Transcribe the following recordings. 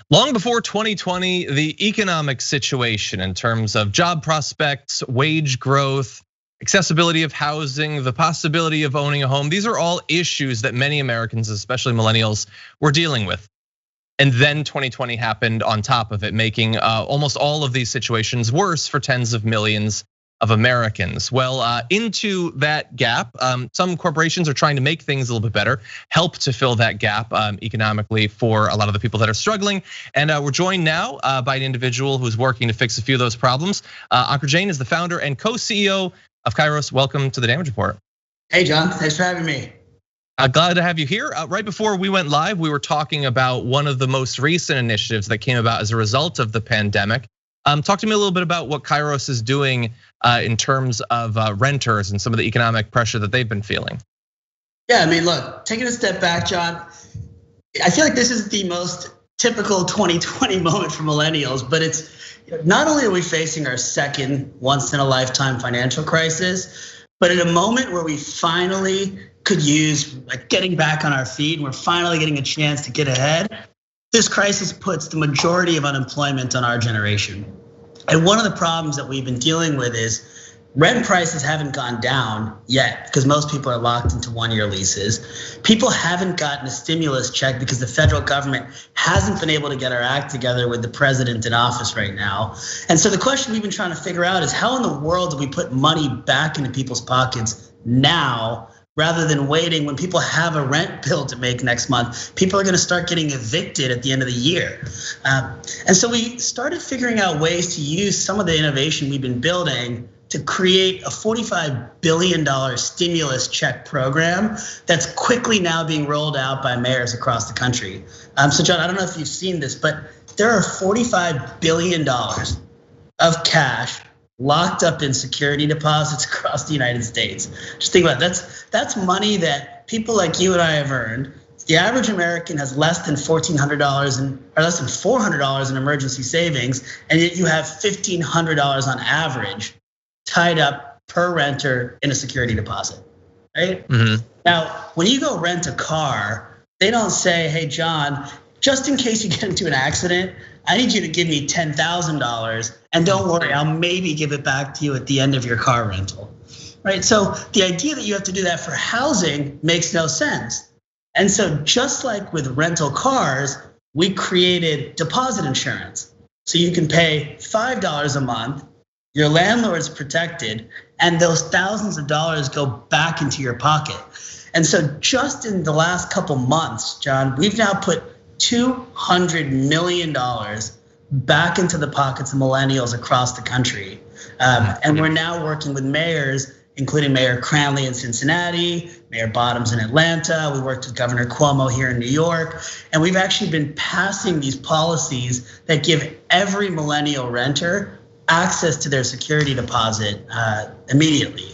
Long before 2020, the economic situation in terms of job prospects, wage growth, accessibility of housing, the possibility of owning a home, these are all issues that many Americans, especially millennials, were dealing with. And then 2020 happened on top of it, making almost all of these situations worse for tens of millions of Americans. Well, into that gap, some corporations are trying to make things a little bit better, help to fill that gap economically for a lot of the people that are struggling. And we're joined now by an individual who's working to fix a few of those problems. Ankur Jain is the founder and co-CEO of Kairos. Welcome to the Damage Report. Hey, John, thanks for having me. Glad to have you here. Right before we went live, we were talking about one of the most recent initiatives that came about as a result of the pandemic. Talk to me a little bit about what Kairos is doing in terms of renters and some of the economic pressure that they've been feeling. Yeah, I mean, look, taking a step back, John, I feel like this is the most typical 2020 moment for millennials, but it's not only are we facing our second once in a lifetime financial crisis, but at a moment where we finally could use like getting back on our feet, and we're finally getting a chance to get ahead. This crisis puts the majority of unemployment on our generation. And one of the problems that we've been dealing with is rent prices haven't gone down yet because most people are locked into one-year leases. People haven't gotten a stimulus check because the federal government hasn't been able to get our act together with the president in office right now. And so the question we've been trying to figure out is how in the world do we put money back into people's pockets now, rather than waiting when people have a rent bill to make next month. People are gonna start getting evicted at the end of the year. And so we started figuring out ways to use some of the innovation we've been building to create a $45 billion stimulus check program that's quickly now being rolled out by mayors across the country. So John, I don't know if you've seen this, but there are $45 billion of cash locked up in security deposits across the United States. Just think about it. That's money that people like you and I have earned. The average American has less than $1,400 or less than $400 in emergency savings, and yet you have $1,500 on average tied up per renter in a security deposit, right? Mm-hmm. Now, when you go rent a car, they don't say, hey, John, just in case you get into an accident, I need you to give me $10,000, and don't worry, I'll maybe give it back to you at the end of your car rental, right? So the idea that you have to do that for housing makes no sense. And so just like with rental cars, we created deposit insurance. So you can pay $5 a month, your landlord's protected, and those thousands of dollars go back into your pocket. And so just in the last couple months, John, we've now put $200 million back into the pockets of millennials across the country. And we're now working with mayors, including Mayor Cranley in Cincinnati, Mayor Bottoms in Atlanta. We worked with Governor Cuomo here in New York. And we've actually been passing these policies that give every millennial renter access to their security deposit immediately.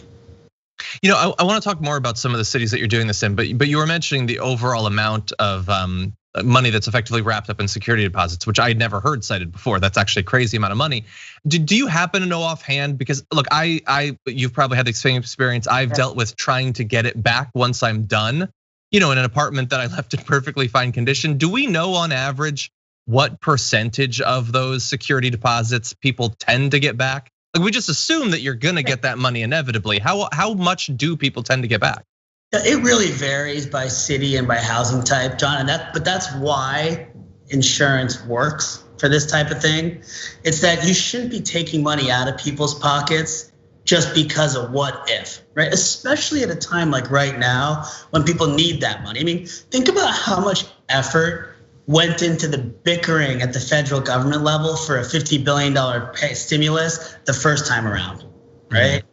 You know, I want to talk more about some of the cities that you're doing this in, but you were mentioning the overall amount of money that's effectively wrapped up in security deposits, which I had never heard cited before. That's actually a crazy amount of money. Do you happen to know offhand? Because look, you've probably had the same experience. I've dealt with trying to get it back once I'm done, in an apartment that I left in perfectly fine condition. Do we know on average what percentage of those security deposits people tend to get back? Like we just assume that you're gonna get that money inevitably. How much do people tend to get back? It really varies by city and by housing type, John, but that's why insurance works for this type of thing. It's that you shouldn't be taking money out of people's pockets just because of what if, right? Especially at a time like right now when people need that money. I mean, think about how much effort went into the bickering at the federal government level for a $50 billion stimulus the first time around, right?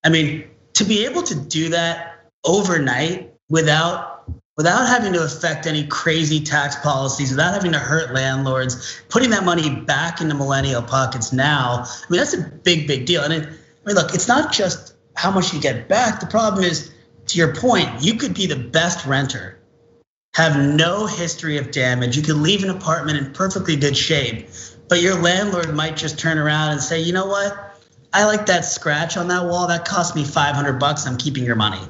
I mean, to be able to do that overnight without having to affect any crazy tax policies, without having to hurt landlords, putting that money back into millennial pockets now, I mean, that's a big deal. And I mean, look, it's not just how much you get back. The problem is, to your point, you could be the best renter, have no history of damage. You could leave an apartment in perfectly good shape, but your landlord might just turn around and say, you know what? I like that scratch on that wall. That cost me $500. I'm keeping your money,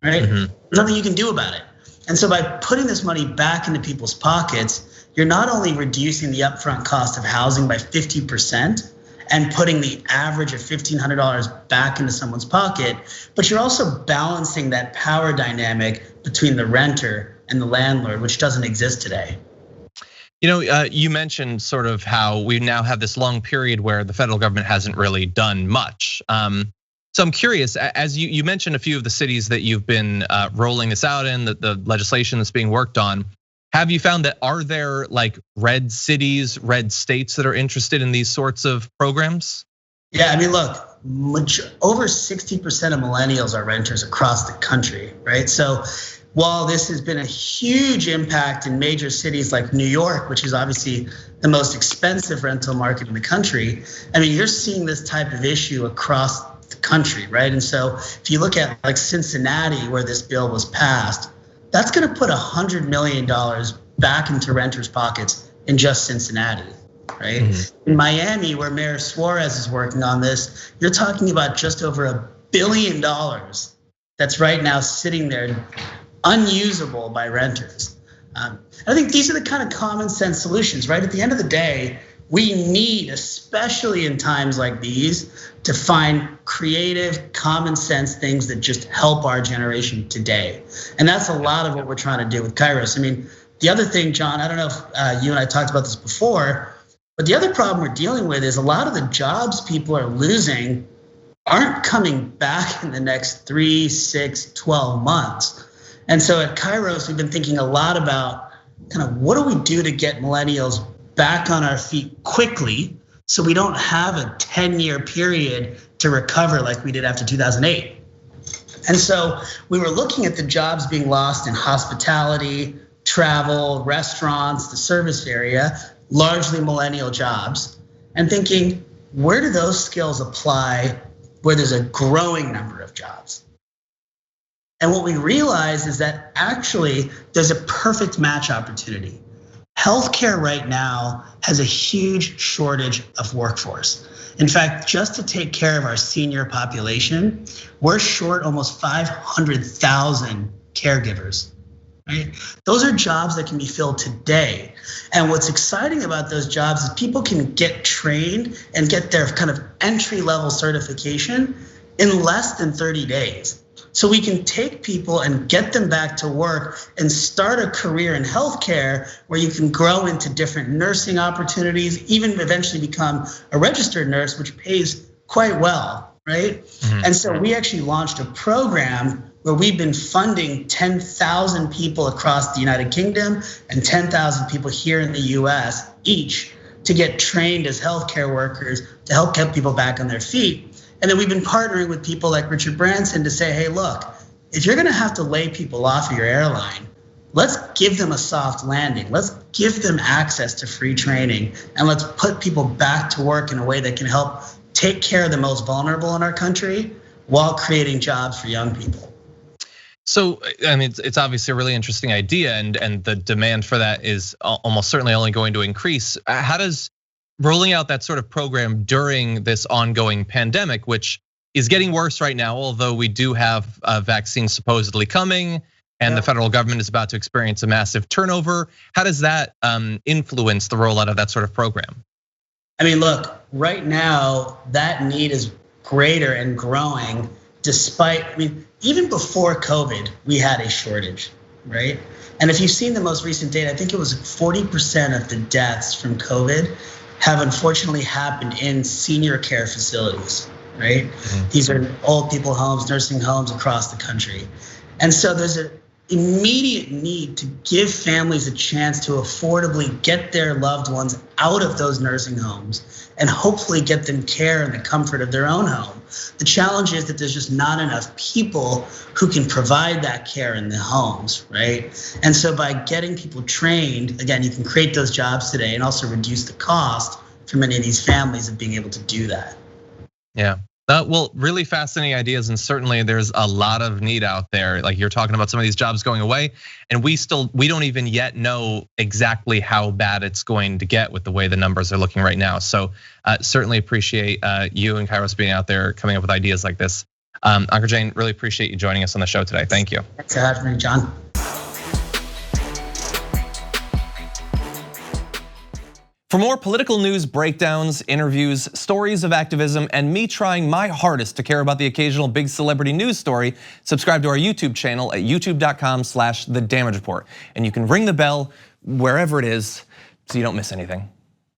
right? Mm-hmm. There's nothing you can do about it. And so by putting this money back into people's pockets, you're not only reducing the upfront cost of housing by 50% and putting the average of $1,500 back into someone's pocket, but you're also balancing that power dynamic between the renter and the landlord, which doesn't exist today. You mentioned sort of how we now have this long period where the federal government hasn't really done much. So I'm curious, as you mentioned a few of the cities that you've been rolling this out in, the legislation that's being worked on. Have you found that are there like red cities, red states that are interested in these sorts of programs? Yeah, I mean, look, over 60% of millennials are renters across the country, right? So while this has been a huge impact in major cities like New York, which is obviously the most expensive rental market in the country, I mean, you're seeing this type of issue across the country, right? And so if you look at like Cincinnati, where this bill was passed, that's going to put $100 million back into renters' pockets in just Cincinnati, right? Mm-hmm. In Miami, where Mayor Suarez is working on this, you're talking about just over $1 billion that's right now sitting there unusable by renters. I think these are the kind of common sense solutions, right? At the end of the day, we need, especially in times like these, to find creative, common sense things that just help our generation today. And that's a lot of what we're trying to do with Kairos. I mean, the other thing, John, I don't know if you and I talked about this before, but the other problem we're dealing with is a lot of the jobs people are losing aren't coming back in the next 3, 6, 12 months. And so at Kairos, we've been thinking a lot about kind of what do we do to get millennials back on our feet quickly so we don't have a 10-year period to recover like we did after 2008. And so we were looking at the jobs being lost in hospitality, travel, restaurants, the service area, largely millennial jobs, and thinking, where do those skills apply where there's a growing number of jobs? And what we realized is that actually there's a perfect match opportunity. Healthcare right now has a huge shortage of workforce. In fact, just to take care of our senior population, we're short almost 500,000 caregivers, right? Those are jobs that can be filled today. And what's exciting about those jobs is people can get trained and get their kind of entry-level certification in less than 30 days. So we can take people and get them back to work and start a career in healthcare where you can grow into different nursing opportunities, even eventually become a registered nurse, which pays quite well, right? Mm-hmm. And so we actually launched a program where we've been funding 10,000 people across the United Kingdom and 10,000 people here in the US each to get trained as healthcare workers to help get people back on their feet. And then we've been partnering with people like Richard Branson to say, hey, look, if you're gonna have to lay people off of your airline, let's give them a soft landing. Let's give them access to free training, and let's put people back to work in a way that can help take care of the most vulnerable in our country while creating jobs for young people. So, I mean, it's obviously a really interesting idea, and the demand for that is almost certainly only going to increase. How does rolling out that sort of program during this ongoing pandemic, which is getting worse right now, although we do have a vaccine supposedly coming and the federal government is about to experience a massive turnover, how does that influence the rollout of that sort of program? I mean, look, right now that need is greater and growing despite, I mean, even before COVID, we had a shortage, right? And if you've seen the most recent data, I think it was 40% of the deaths from COVID have unfortunately happened in senior care facilities, right? Mm-hmm. These are old people homes, nursing homes across the country. And so there's an immediate need to give families a chance to affordably get their loved ones out of those nursing homes and hopefully get them care in the comfort of their own home. The challenge is that there's just not enough people who can provide that care in the homes, right? And so by getting people trained, again, you can create those jobs today and also reduce the cost for many of these families of being able to do that. Yeah. Well, really fascinating ideas, and certainly there's a lot of need out there. Like you're talking about some of these jobs going away, and we don't even yet know exactly how bad it's going to get with the way the numbers are looking right now. So certainly appreciate you and Kairos being out there coming up with ideas like this. Ankur Jain, really appreciate you joining us on the show today. Thank you. Thanks for having me, John. For more political news breakdowns, interviews, stories of activism, and me trying my hardest to care about the occasional big celebrity news story, subscribe to our YouTube channel at youtube.com/thedamagereport. And you can ring the bell wherever it is so you don't miss anything.